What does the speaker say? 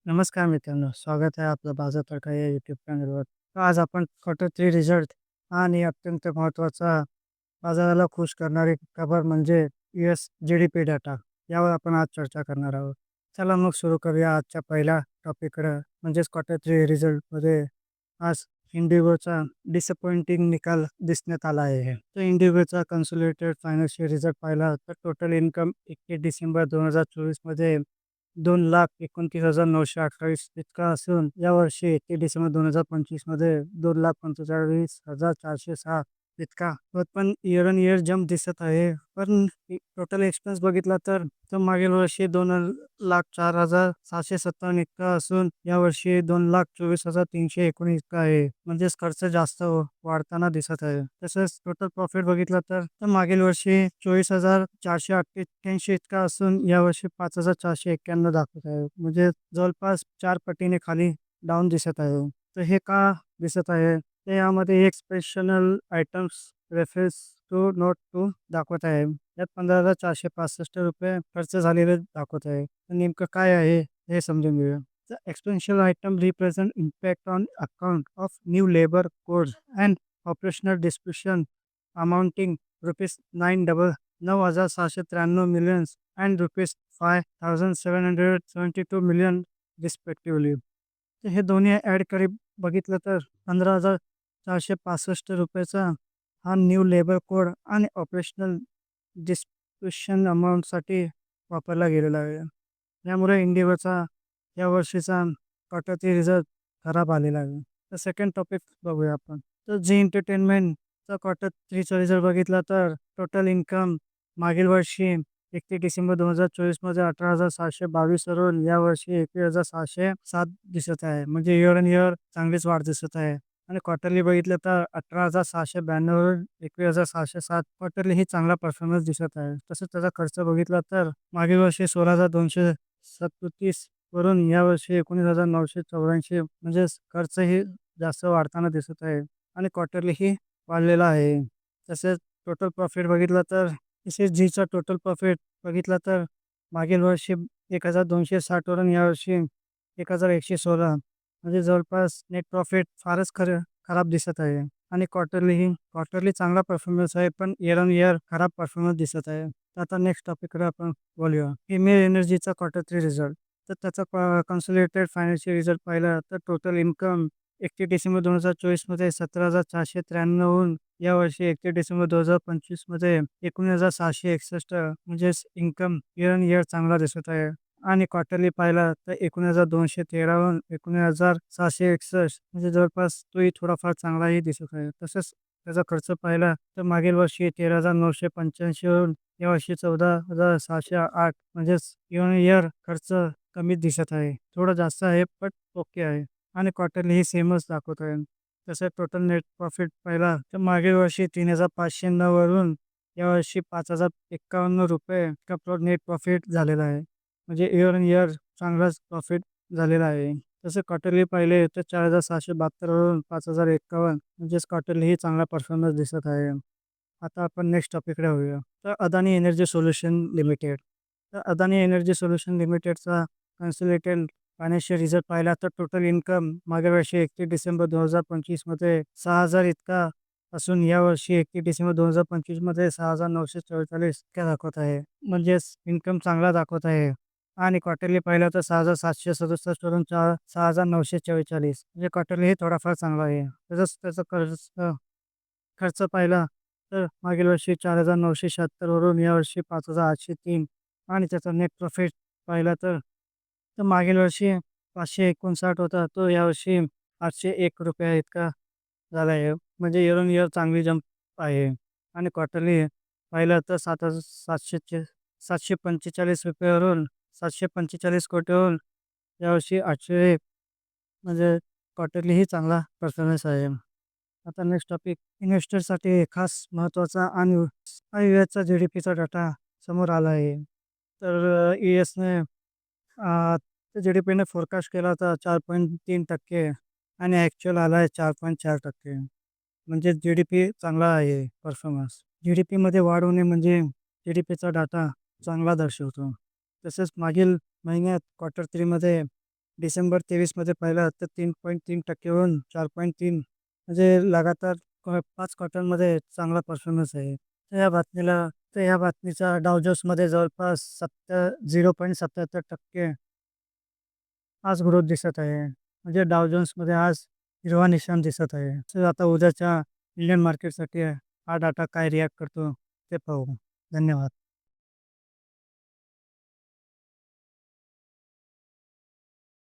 नमस्कार मित्रांनो, स्वागत आहे आपलं बाजार तडका या यूट्यूब चॅनलवर. तर आज आपण क्वार्टर 3 रिझल्ट आणि अत्यंत महत्त्वाचा बाजाराला खुश करणारी खबर म्हणजे जी-डी-पी डाटा यावर आपण आज चर्चा करणार आहोत. चला मग सुरू करूया आजच्या पहिल्या टॉपिककडं म्हणजेच क्वार्टर 3 रिझल्टमध्ये आज इंडिगोचा डिसअपॉइंटिंग निकाल दिसण्यात आला आहे. तर इंडिगोचा कन्सोलिडेटेड फायनान्शियल रिझल्ट पाहिला तर टोटल इन्कम 31 डिसेंबर 2024 मध्ये 2,29,928 इतका असून यावर्षी 31 डिसेंबर 2025 मध्ये 2,45,406 इतका होत पण इयर ऑन इयर जंप दिसत आहे. पण टोटल एक्सपेन्स बघितला तर मागील वर्षी 2,04,757 इतका असून यावर्षी 2,24,319 इतका आहे. म्हणजेच खर्च जास्त वाढताना दिसत आहे. तसंच टोटल प्रॉफिट बघितला तर मागील वर्षी 24,488 इतका असून यावर्षी 5,491 दाखवत आहे. म्हणजे जवळपास 4 पटीने खाली डाऊन दिसत आहे. तर हे का दिसत आहे? तर यामध्ये expressional items reference to note 2 दाखवत आहे. यात ₹15,465 खर्च झालेले दाखवत आहे. तर नेमकं काय आहे हे समजून घेऊया. The exponential item represent impact on account of new labor codes and operational disruption amounting rupees 9,693 millions and rupees 5,772 million respectively. तर हे दोन्ही ॲड करी बघितलं तर ₹15,465 हा न्यू लेबर कोड आणि ऑपरेशनल डिस्ट्रिब्युशन अमाऊंटसाठी वापरला गेलेला आहे. त्यामुळे इंडिगोचा या वर्षीचा क्वार्टरची रिझल्ट खराब आलेला आहे. तर सेकंड टॉपिक बघूया आपण. तर झी एंटरटेनमेंटचा क्वार्टर 3चा रिझल्ट बघितला तर टोटल इन्कम मागील वर्षी 31 डिसेंबर 2024 मध्ये 18,722 वरून यावर्षी 21,607 दिसत आहे. म्हणजे इयर ऑन इयर चांगलीच वाढ दिसत आहे. आणि क्वार्टरली बघितलं तर 18,692 वरून 21,607 क्वार्टरली ही चांगला परफॉर्मन्स दिसत आहे. तसंच त्याचा खर्च बघितला तर मागील वर्षी 16,237 वरून यावर्षी 19,984 म्हणजेच खर्चही जास्त वाढताना दिसत आहे आणि क्वार्टरलीही वाढलेला आहे. तसेच टोटल प्रॉफिट बघितलं तर एस-एस-जीचा टोटल प्रॉफिट बघितला तर मागील वर्षी 1,260 वरून यावर्षी 1,116 म्हणजे जवळपास नेट प्रॉफिट फारच खराब दिसत आहे आणि क्वार्टरली चांगला परफॉर्मन्स आहे, पण इयर ऑन इयर खराब परफॉर्मन्स दिसत आहे. तर आता नेक्स्ट टॉपिककडे आपण बोलूया. ईमेल एनर्जीचा क्वार्टर 3 रिझल्ट. तर त्याचा कन्सोलिडेटेड फायनान्शियल रिझल्ट पाहिला तर टोटल इन्कम 31 डिसेंबर 2024 मध्ये 17,493 हून यावर्षी 31 डिसेंबर 2025 मध्ये 19,661 म्हणजेच इन्कम इयर ऑन इयर चांगला दिसत आहे. आणि क्वार्टरली पाहिला तर 19,213 वरून 19,661 म्हणजे जवळपास तोही थोडाफार चांगलाही दिसत आहे. तसंच त्याचा खर्च पाहिला तर मागील वर्षी 13,985 वरून यावर्षी 14,608 म्हणजेच इयर ऑन इयर खर्च कमी दिसत आहे. थोडं जास्त आहे, पण ओके आहे. आणि क्वार्टरली ही सेमच दाखवत आहे. तसं टोटल नेट प्रॉफिट पाहिला तर मागील वर्षी 3,509 वरून यावर्षी ₹5,051 इतका नेट प्रॉफिट झालेला आहे. म्हणजे इयर ऑन इयर चांगलाच प्रॉफिट झालेला आहे. तसं क्वार्टरली पाहिले तर 4,772 वरून 5,051 म्हणजेच क्वार्टरलीही चांगला परफॉर्मन्स दिसत आहे. आता आपण नेक्स्ट टॉपिककडे वळूया. तर अदानी एनर्जी सोल्युशन लिमिटेड. तर अदानी एनर्जी सोल्युशन लिमिटेडचा कन्सोलिडेटेड फायनान्शियल रिझल्ट पाहिला तर टोटल इन्कम मागील वर्षी 31 डिसेंबर 2025 मध्ये 6,000 इतका असून यावर्षी 31 डिसेंबर 2025 मध्ये 6,944 इतका दाखवत आहे. म्हणजेच इन्कम चांगला दाखवत आहे. आणि क्वार्टरली पाहिलं तर 6,767 वरून 6,944 म्हणजे क्वार्टरलीही थोडाफार चांगला आहे. तसंच त्याचा खर्च पाहिला तर मागील वर्षी 4,976 वरून यावर्षी 5,803 आणि त्याचा नेट प्रॉफिट पाहिला तर मागील वर्षी 559 होता, तो यावर्षी ₹801 इतका झाला आहे. म्हणजे इयर ऑन इयर चांगली जंप आहे. आणि क्वार्टरली पाहिलं तर 745 वरून 745 कोटीवरून यावर्षी 801 म्हणजे क्वार्टरलीही चांगला परफॉर्मन्स आहे. आता नेक्स्ट टॉपिक इन्व्हेस्टरसाठी खास महत्त्वाचा आणि IESचा जी-डी-पीचा डाटा समोर आला आहे. तर IESने जी-डी-पीने फोरकास्ट केला होता 4.3% आणि ॲक्चुअल आला आहे 4.4%. म्हणजे जी-डी-पी चांगला आहे परफॉर्मन्स. जी-डी-पीमध्ये वाढ होणे म्हणजे जी-डी-पीचा डाटा चांगला दर्शवतो. तसेच मागील महिन्यात क्वार्टर 3 मध्ये डिसेंबर 23मध्ये पाहिलं तर 3.3% वरून 4.3, म्हणजे लगातार 5 क्वार्टरमध्ये चांगला परफॉर्मन्स आहे. तर या बातमीचा डाव जोन्समध्ये जवळपास 0.77% आज ग्रोथ दिसत आहे. म्हणजे डाव जोन्समध्ये आज हिरवा निशाण दिसत आहे. तर आता उद्याच्या इंडियन मार्केटसाठी हा डाटा काय रिॲक्ट करतो ते पाहू. धन्यवाद.